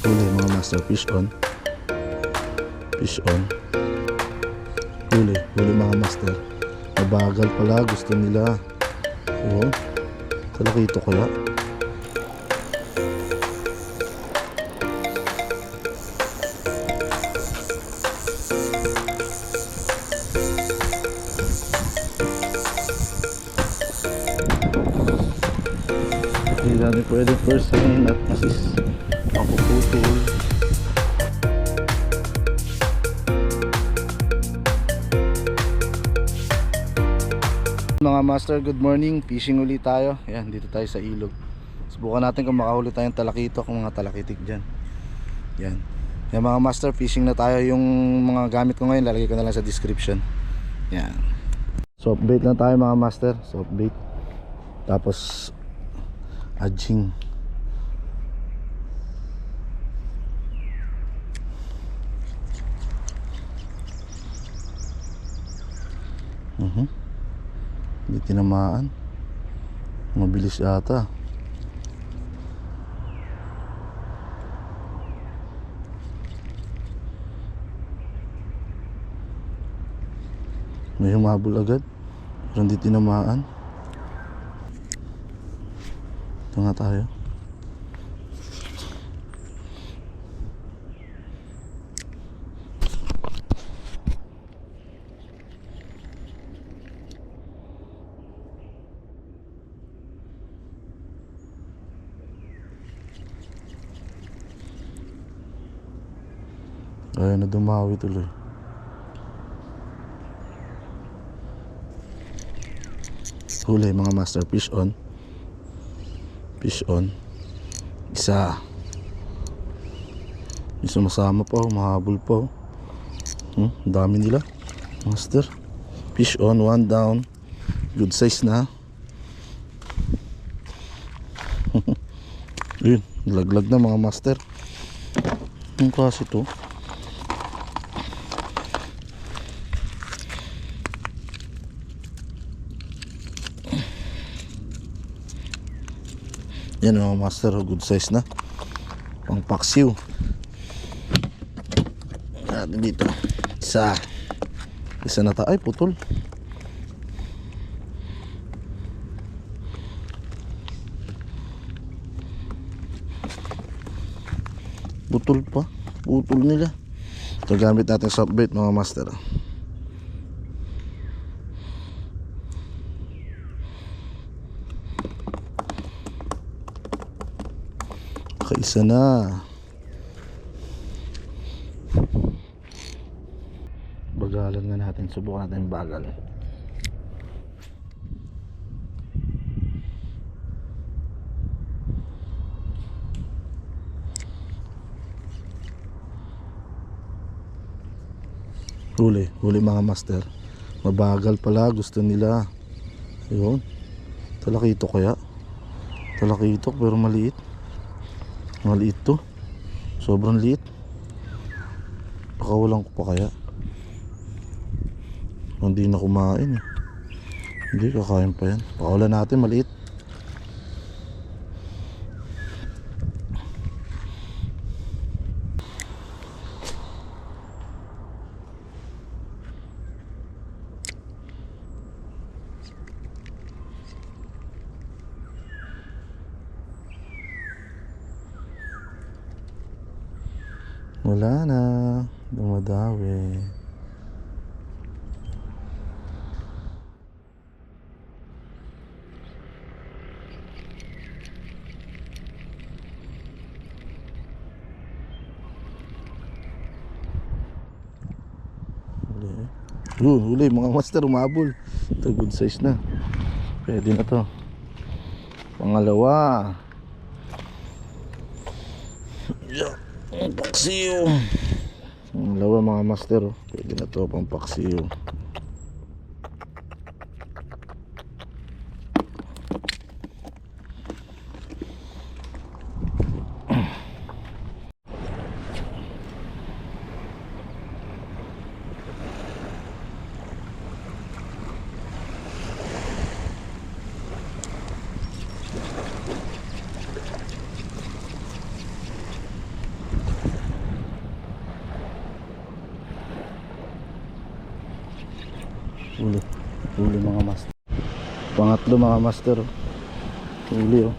Huli mga master, fish on. Fish on. Huli mga master. Mabagal pala, gusto nila. Oo. Talakito kaya. Hindi natin pwede person at masis mapuputol. Mga master, good morning. Fishing ulit tayo. Ayan, dito tayo sa ilog. Subukan natin kung makahuli tayong talakito, kung mga talakitik dyan. Yan. Yan mga master, fishing na tayo. Yung mga gamit ko ngayon lalagay ko na lang sa description. Yan. Soft bait na tayo mga master. Soft bait. Tapos adjing. Hindi tinamaan. Mabilis ata. May humabol agad pero hindi tinamaan. Ito nga tayo. Ayaw na dumawi tuloy. Huli mga master, fish on. Fish on. Isa. May sumasama pa, mahabol pa. Dami nila master. Fish on, one down. Good size na. Yun, laglag na mga master. Yung kasi to. Yan mga master, good size na. Pang paksiw. Natin dito. Isa na tayo. Ay, putol. Putol pa. Putol nila. Ito gamit natin soft bait mga master. Isa na. Bagalan na natin. Subukan natin bagal. Huli mga master. Mabagal pala, gusto nila. Yun. Talakito kaya. Talakito pero maliit. Maliit to. Sobrang liit. Pakawalan ko pa kaya. Hindi na kumain. Hindi, kakain pa yan. Pakawalan natin, maliit. Wala na, dumadawi. Huli mga master, umabol. Ito good size na. Pwede na to. Pangalawa. Ang paksiyo. Pangalawa mga master, pwede na to, pang paksiyo. Huli. Huli mga master. Pangatlo mga master. Huli oh.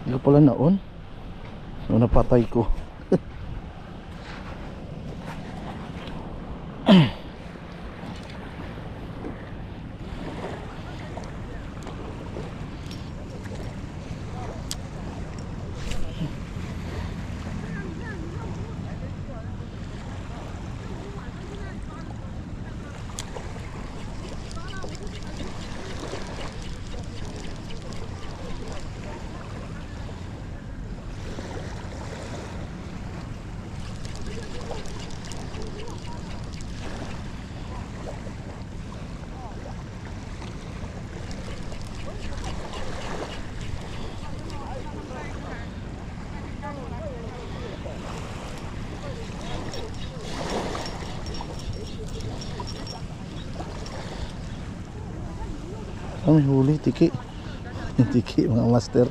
Hindi ko pala naon. So napatay ko. Oh, may huli, tiki. Tiki mga master.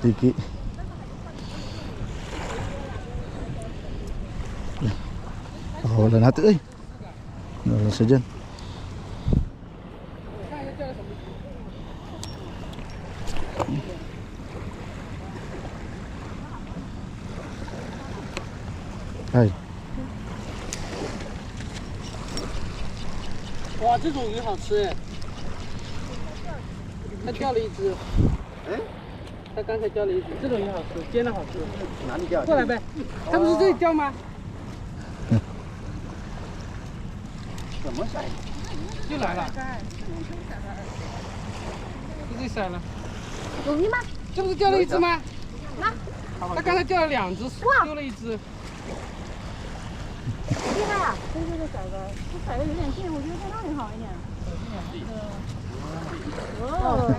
Tiki. Wala natin ay. Wala siya dyan. Ay. 哇，这种鱼好吃哎！它钓了一只，哎，它刚才钓了一只，这种鱼好吃，煎的好吃。哪里钓？过来呗，它不是这里钓吗？怎么甩？又来了，就这色了。有鱼吗？这不是钓了一只吗？那它刚才钓了2只，丢了一只。厉害啊！这甩的，这甩的有点近，我觉得在那里好一点。哦，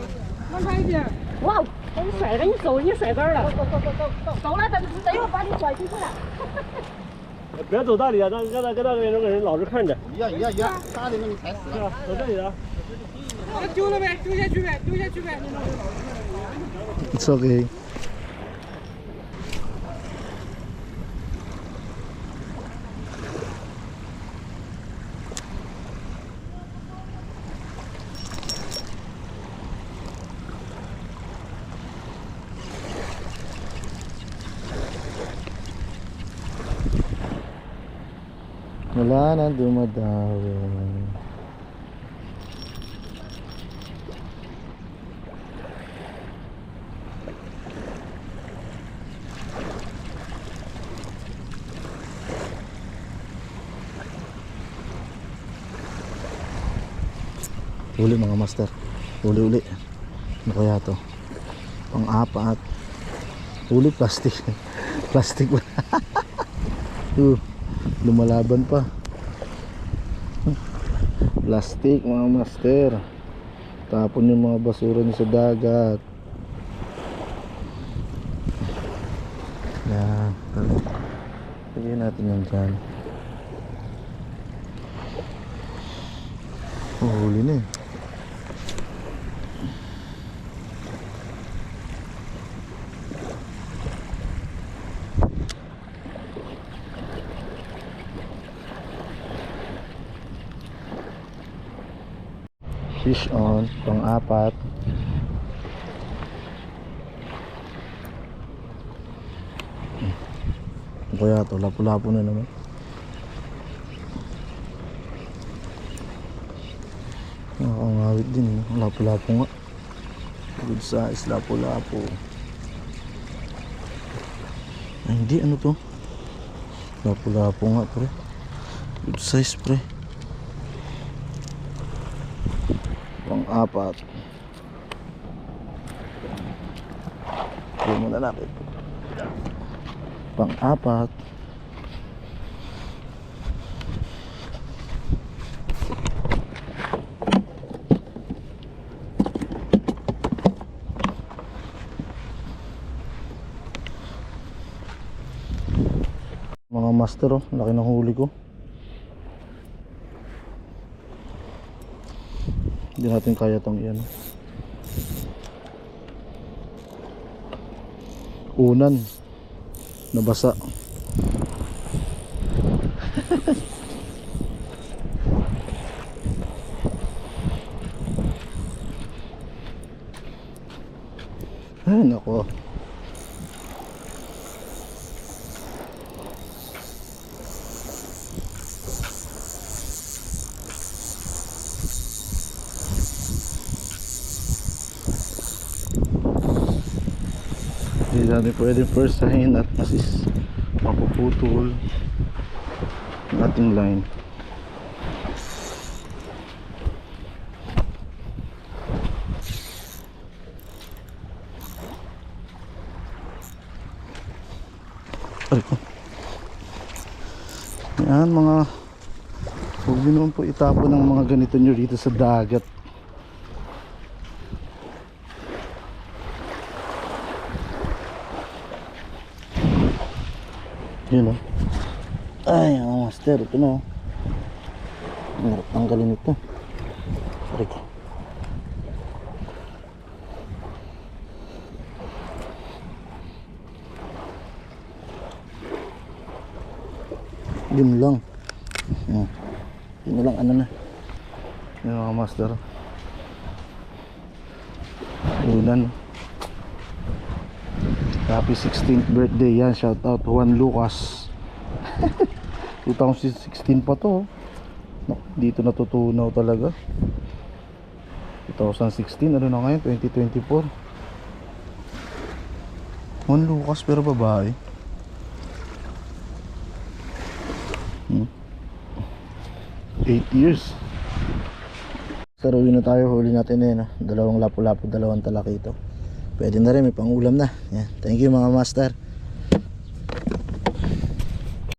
慢拍一点。哇，把你甩了，你手已经甩干了。走了，等一会儿把你甩进去了。不要走大里啊，让他跟那边那个人老是看着。一样，大的那你踩死了。是吧？走这里的。把它丢了呗，丢下去呗，丢下去呗。 It's okay. Wala na dumadawi. Uli mga master. Uli. Ano kaya to? Pang-apat. Uli plastic. Plastic ba? Lumalaban pa. Plastic mga master. Tapon yung mga basura niyo sa dagat. Yan. Lagyan natin yan dyan. Oh, huli na eh. Fish on, pang-apat. Kaya to, lapu-lapu na naman. Nakakangawit din, lapu-lapu nga. Good size, lapu-lapu. Ay, hindi, ano to? Lapu-lapu nga, pre. Good size, pre. Pang-apat. Tignan muna natin. Pang-apat. Mga master, oh, laki ng huli ko. Hindi natin kaya tong iyan. unan nabasa. Ay nako. Hindi natin pwede firstahin at masis mapuputol ang ating line. Ay, yan mga, huwag nyo naman po itapon ng mga ganito nyo dito sa dagat. Yun o. Ay, ang master, ito na o. Hirap tanggalin ito. Sorry ko. Yun lang. Yun na lang, ano na. Yun mga master. Ulan. Happy 16th birthday yan. Shout out Juan Lucas. 2016 pa to. Dito natutunaw talaga. 2016, ano na ngayon? 2024. Juan Lucas pero babae. 8 years. Saruin na tayo, huli natin eh, no? Dalawang lapu-lapu, dalawang talakito. Pwede na rin, may pangulam na. Yan. Thank you mga master.